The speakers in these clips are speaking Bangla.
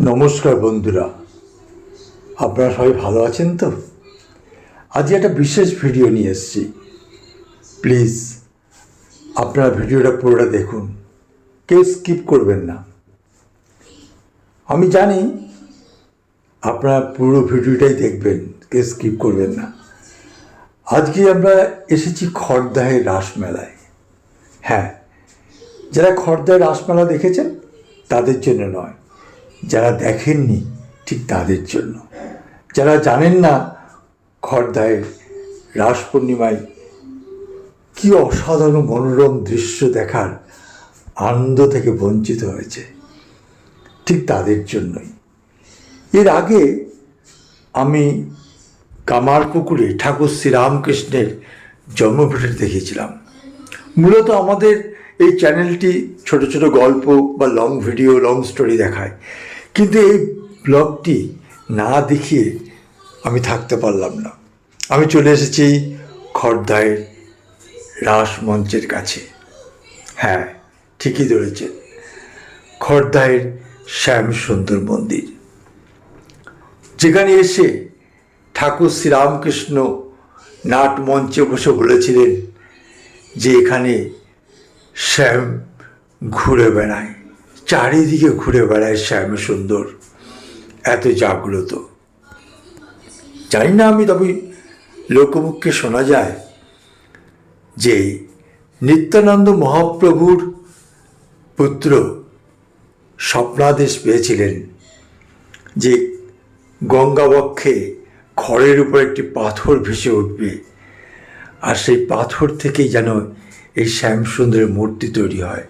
নমস্কার বন্ধুরা, আপনারা সবাই ভালো আছেন তো? আজকে একটা বিশেষ ভিডিও নিয়ে এসেছি। প্লিজ আপনারা ভিডিওটা পুরোটা দেখুন, কেউ স্কিপ করবেন না। আমি জানি আপনারা পুরো ভিডিওটাই দেখবেন, কেউ স্কিপ করবেন না। আজকে আমরা এসেছি খড়দাহের রাসমেলায়। হ্যাঁ, যারা খড়দাহের রাসমেলা দেখেছেন তাদের জন্য নয়, যারা দেখেননি ঠিক তাদের জন্য, যারা জানেন না খড়দাহের রাস পূর্ণিমায় কী অসাধারণ মনোরম দৃশ্য দেখার আনন্দ থেকে বঞ্চিত হয়েছে, ঠিক তাদের জন্যই। এর আগে আমি কামারপুকুরে ঠাকুর শ্রীরামকৃষ্ণের জন্মভিটা দেখেছিলাম। মূলত আমাদের এই চ্যানেলটি ছোট ছোট গল্প বা লং ভিডিও, লং স্টোরি দেখায়, কিন্তু এই ব্লগটি না দেখিয়ে আমি থাকতে পারলাম না। আমি চলে এসেছি খড়দাহের রাস মঞ্চের কাছে। হ্যাঁ, ঠিকই ধরেছেন, খড়দাহের শ্যাম সুন্দর মন্দির, যেখানে এসে ঠাকুর শ্রীরামকৃষ্ণ নাট মঞ্চে বসে বলেছিলেন যে এখানে শ্যাম ঘুরে বেড়ায়, চারিদিকে ঘুরে বেড়ায় শ্যাম সুন্দর, এত জাগ্রত। জানি না আমি, তবে লোকমুখে শোনা যায় যে নিত্যানন্দ মহাপ্রভুর পুত্র স্বপ্নাদেশ পেয়েছিলেন যে গঙ্গাবক্ষে খড়ের উপর একটি পাথর ভেসে উঠবে, আর সেই পাথর থেকেই যেন এই শ্যামসুন্দরের মূর্তি তৈরি হয়।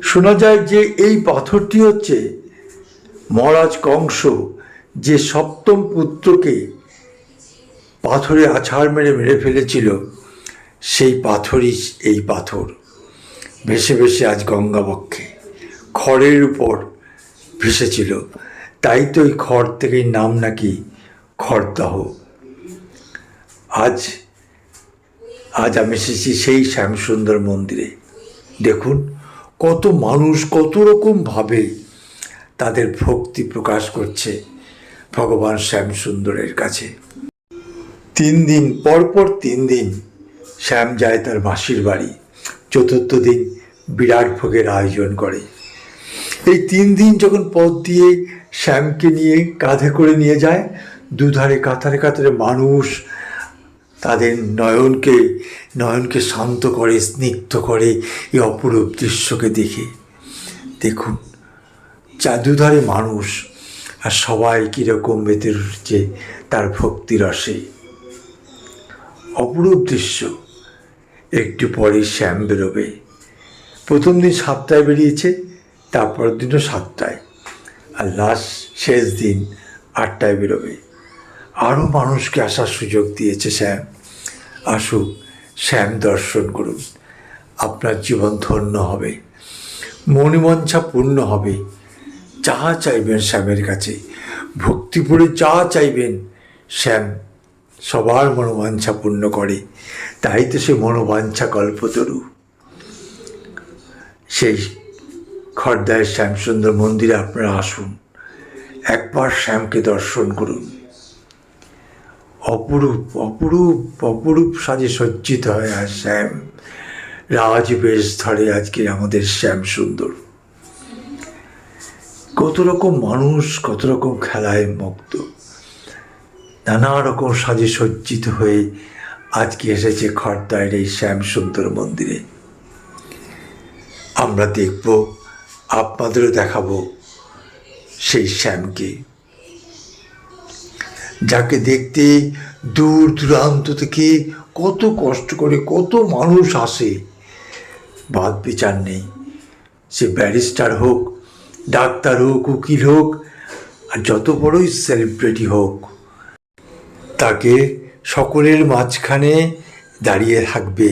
শোনা যায় যে এই পাথরটি হচ্ছে মহারাজ কংস যে সপ্তম পুত্রকে পাথরে আছাড় মেরে মেরে ফেলেছিল, সেই পাথরই এই পাথর ভেসে ভেসে আজ গঙ্গাবক্ষে খড়ের উপর ভেসেছিল। তাই তো এই খড় থেকেই নাম নাকি খড়দাহ। আজ আমি এসেছি সেই শ্যামসুন্দর মন্দিরে। দেখুন কত মানুষ কত রকমভাবে তাদের ভক্তি প্রকাশ করছে ভগবান শ্যামসুন্দরের কাছে। 3 দিন পরপর 3 দিন শ্যাম যায় তার মাসির বাড়ি। চতুর্থ দিন বিরাট ভোগের আয়োজন করে। এই 3 দিন যখন পথ দিয়ে শ্যামকে নিয়ে কাঁধে করে নিয়ে যায়, দুধারে কাতারে কাতারে মানুষ তাদের নয়নকে শান্ত করে, স্নিগ্ধ করে এই অপরূপ দৃশ্যকে দেখে। দেখুন দুধারে মানুষ, আর সবাই কীরকম মেতে উঠছে তার ভক্তিরসে। অপরূপ দৃশ্য। একটু পরে শ্যাম বেরোবে। প্রথম দিন 7টায় বেরিয়েছে, তারপর দিনও 7টায়, আর শেষ দিন 8টায় বেরোবে। আরও মানুষকে আসার সুযোগ দিয়েছে শ্যাম। আসুক, শ্যাম দর্শন করুন, আপনার জীবন ধন্য হবে, মনোবাঞ্ছা পূর্ণ হবে। যা চাইবেন শ্যামের কাছে, ভক্তি পড়ে যা চাইবেন, শ্যাম সবার মনোবাঞ্ছা পূর্ণ করে। তাই তো সে মনোবাঞ্ছা কল্পতরু। সেই খড়দাহের শ্যামসুন্দর মন্দিরে আপনারা আসুন, একবার শ্যামকে দর্শন করুন। অপরূপ অপরূপ অপরূপ সাজে সজ্জিত হয় আর শ্যাম রাজবেশ ধরে আজকে আমাদের শ্যামসুন্দর। কত রকম মানুষ, কত রকম খেলায় মুক্ত, নানা রকম সাজে সজ্জিত হয়ে আজকে এসেছে খড়দাহের এই শ্যামসুন্দর মন্দিরে। আমরা দেখব, আপনাদেরও দেখাবো সেই শ্যামকে, যাকে দেখতে দূর দূরান্ত থেকে কত কষ্ট করে কত মানুষ আসে। বাদ বিচার নেই, সে ব্যারিস্টার হোক, ডাক্তার হোক, উকিল হোক, আর যত বড়ই সেলিব্রিটি হোক, তাকে সকলের মাঝখানে দাঁড়িয়ে থাকবে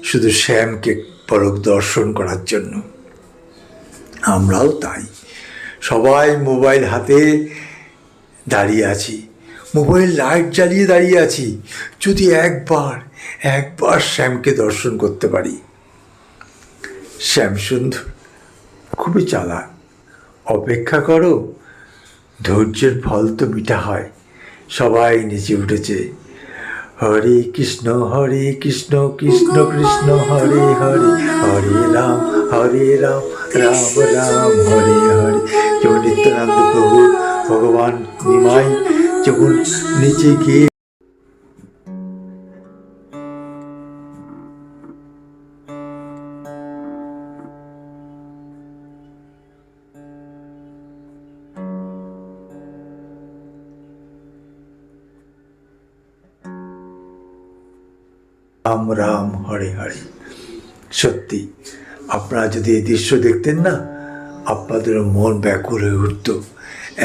শুধু শ্যামকে পরখ দর্শন করার জন্য। আমরাও তাই, সবাই মোবাইল হাতে দাঁড়িয়ে আছি, মোবাইল লাইট জ্বালিয়ে দাঁড়িয়ে আছি, যদি একবার শ্যামকে দর্শন করতে পারি। শ্যামসুন্দর খুবই চালাক, অপেক্ষা করো, ধৈর্যের ফল তো মিঠা হয়। সবাই নেচে উঠেছে। হরে কৃষ্ণ কৃষ্ণ কৃষ্ণ হরে হরে, হরে রাম রাম রাম হরে হরে। যেমন নিত্যানন্দ প্রভু ভগবান নিমাই যখন নিচে গিয়ে রাম রাম হরে হরে। সত্যি আপনারা যদি এই দৃশ্য দেখতেন না, আপনাদের মন ব্যাকুল হয়ে উঠত।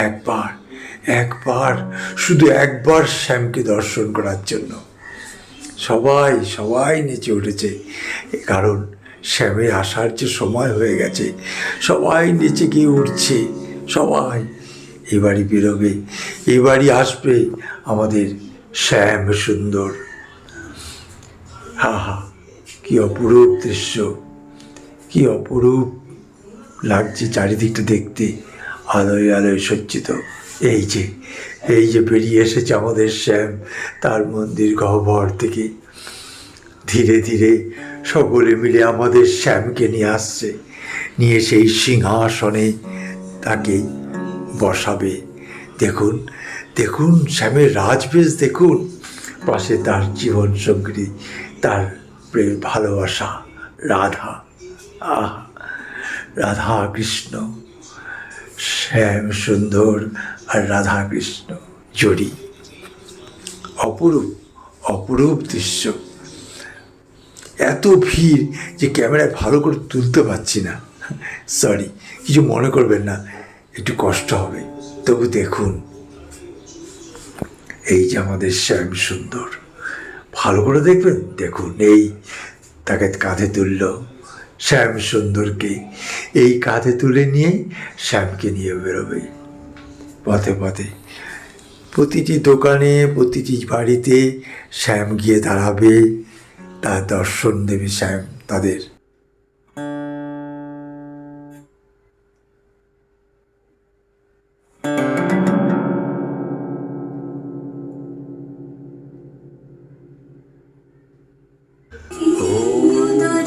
একবার একবার শুধু একবার শ্যামকে দর্শন করার জন্য সবাই সবাই নেচে উঠেছে। কারণ শ্যামের আসার যে সময় হয়ে গেছে, সবাই নেচে গিয়ে উঠছে। সবাই এবারই বেরোবে, এবারই আসবে আমাদের শ্যাম সুন্দর। হা হা, কি অপরূপ দৃশ্য, কি অপরূপ লাগছে চারিদিকটা দেখতে, আলোয় আলোয় সজ্জিত। এই যে বেরিয়ে এসেছে আমাদের শ্যাম তার মন্দির গহ্বর থেকে। ধীরে ধীরে সকলে মিলে আমাদের শ্যামকে নিয়ে আসছে, নিয়ে সেই সিংহাসনে তাকে বসাবে। দেখুন দেখুন শ্যামের রাজবেশ দেখুন, পাশে তার জীবন সঙ্গী, তার প্রেম ভালোবাসা রাধা। আহ, রাধা কৃষ্ণ, শ্যাম সুন্দর আর রাধা কৃষ্ণ জড়ি। অপরূপ অপরূপ দৃশ্য। এত ভিড় যে ক্যামেরায় ভালো করে তুলতে পারছি না, সরি, কিছু মনে করবেন না, একটু কষ্ট হবে। তবু দেখুন, এই যে আমাদের শ্যাম সুন্দর, ভালো করে দেখবেন। দেখুন এই তাকে কাঁধে তুলল, শ্যাম সুন্দরকে এই কাঁধে তুলে নিয়ে শ্যামকে নিয়ে বেরোবে পথে পথে। প্রতিটি দোকানে, প্রতিটি বাড়িতে শ্যাম গিয়ে দাঁড়াবে, তার দর্শন দেবে শ্যাম তাদের।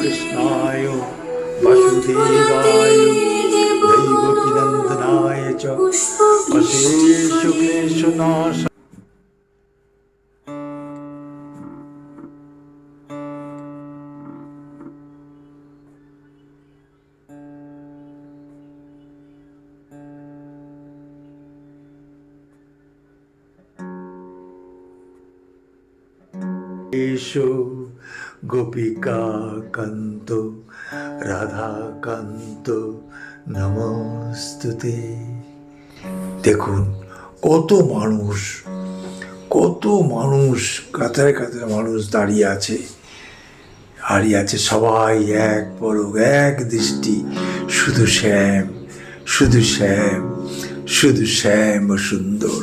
কৃষ্ণায় বাসুদেবায় দৈবকীনন্দনায় চ অশেষ ক্লেশনাশ। এসো গোপিকা কান্ত রাধা কান্ত নমস্তুতে। দেখুন কত মানুষ, কত মানুষ, কাতারে কাতারে মানুষ দাঁড়িয়ে আছে, সবাই এক পলক, এক দৃষ্টি, শুধু শ্যাম, শুধু শ্যাম, শুধু শ্যাম সুন্দর।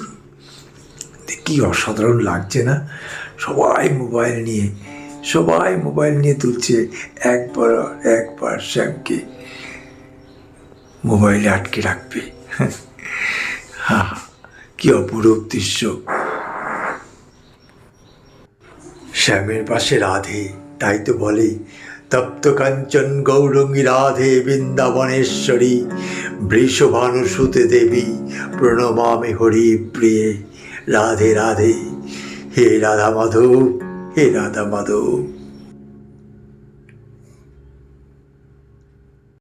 কি অসাধারণ লাগছে না? সবাই মোবাইল নিয়ে তুলছে একবার শ্যামকে মোবাইলে আটকে রাখবে। হা, কি অপরূপ দৃশ্য। শ্যামের পাশে রাধে, তাই তো বলে তপ্ত কাঞ্চন গৌরঙ্গী রাধে বৃন্দাবনেশ্বরী বৃষভানুসুতে দেবী প্রণমামি হরি প্রিয়ে। রাধে রাধে, হে রাধা মাধব, হে রাধা মাধব।